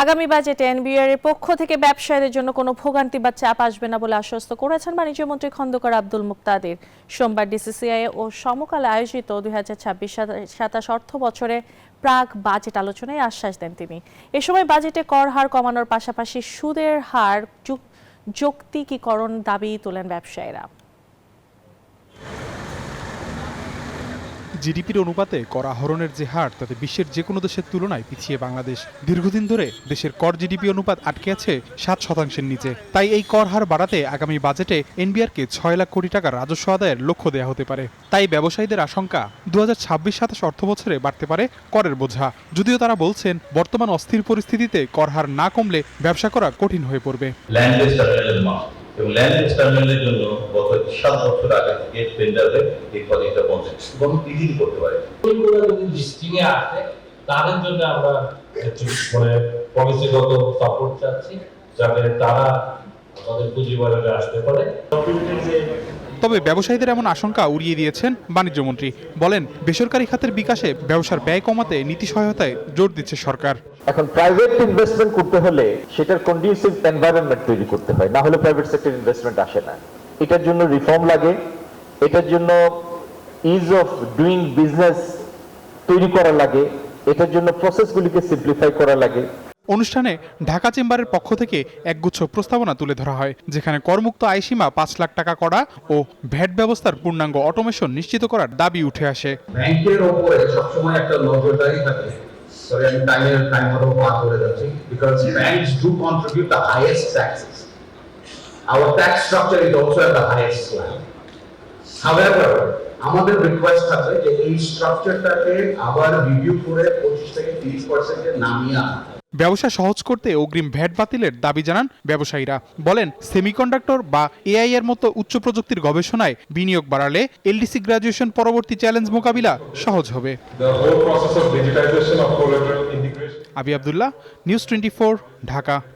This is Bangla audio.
আগামী বাজেটে এনবিআর এর পক্ষ থেকে ব্যবসায়ীদের জন্য কোনো ভোগান্তি বা চাপ আসবে না বলে আশ্বস্ত করেছেন বাণিজ্যমন্ত্রী খন্দকার আব্দুল মুক্তাদির। সোমবার ডিসিসিআই ও সমকালে আয়োজিত ২০২৬-২৭ অর্থ বছরে প্রাক বাজেট আলোচনায় আশ্বাস দেন তিনি। এ সময় বাজেটে কর হার কমানোর পাশাপাশি সুদের হার যৌক্তিকীকরণ দাবি তোলেন ব্যবসায়ীরা। জিডিপির অনুপাতে কর আহরণের যে হার তাতে বিশ্বের যে কোনো দেশের তুলনায় পিছিয়ে বাংলাদেশ। দীর্ঘদিন ধরে দেশের কর জিডিপি অনুপাত আটকে আছে ৭% নিচে। তাই এই কর হার বাড়াতে আগামী বাজেটে এনবিআরকে ৬ লাখ কোটি টাকা রাজস্ব আদায়ের লক্ষ্য দেওয়া হতে পারে। তাই ব্যবসায়ীদের আশঙ্কা ২০২৬-২৭ অর্থ বছরে বাড়তে পারে করের বোঝা। যদিও তারা বলছেন বর্তমান অস্থির পরিস্থিতিতে কর হার না কমলে ব্যবসা করা কঠিন হয়ে পড়বে। এবং ল্যান্ড টার্মিনালের জন্য গত 7 বছর আগে থেকে টেন্ডারে এই প্রজেক্টটা পৌঁছে এবং ইজিলি করতে পারে। ওইগুলো যদি লিস্টিংয়ে আসে তাদের জন্য আমরা পলিসিগত সাপোর্ট চাচ্ছি যাতে তারা তাদের পুঁজি বাজারে আসতে পারে। তবে ব্যবসায়ীদের এমন আশঙ্কা উড়িয়ে দিয়েছেন বাণিজ্যমন্ত্রী। বলেন বেসরকারি খাতের বিকাশে ব্যবসার ব্যয় কমাতে নীতি সহায়তায় জোর দিচ্ছে সরকার। এখন প্রাইভেট ইনভেস্টমেন্ট করতে হলে সেটার কন্ডিউসিভ এনভায়রনমেন্ট তৈরি করতে হয়, না হলে প্রাইভেট সেক্টর ইনভেস্টমেন্ট আসে না। এটার জন্য রিফর্ম লাগে, এটার জন্য ইজ অফ ডুইং বিজনেস তৈরি করা লাগে, এটার জন্য প্রসেসগুলিকে সিম্পলিফাই করা লাগে। অনুষ্ঠানে ঢাকা চেম্বারের পক্ষ থেকে একগুচ্ছ প্রস্তাবনা তুলে ধরা হয়, যেখানে করমুক্ত আয়সীমা ৫ লাখ টাকা করা ও ভ্যাট ব্যবস্থার পূর্ণাঙ্গ অটোমেশন নিশ্চিত করার দাবি উঠে আসে। ব্যাংকের উপরে সবসময় একটা নজরদারি থাকে। সরি, আমি টাইম মতো পার করে যাচ্ছি। Because banks do contribute the highest taxes. Our tax structure is also at the highest level. However, আমাদের রিকোয়েস্ট থাকে যে এই স্ট্রাকচারটাকে আবার রিভিউ করে 25 থেকে 30% নামিয়ে আনা। ব্যবসা সহজ করতে অগ্রিম ভ্যাট বাতিলের দাবি জানান ব্যবসায়ীরা। বলেন সেমিকন্ডাক্টর বা এআই এর মতো উচ্চ প্রযুক্তির গবেষণায় বিনিয়োগ বাড়ালে এলডিসি গ্রাজুয়েশন পরবর্তী চ্যালেঞ্জ মোকাবিলা সহজ হবে। আবি আব্দুল্লাহ, নিউজ 24, ঢাকা।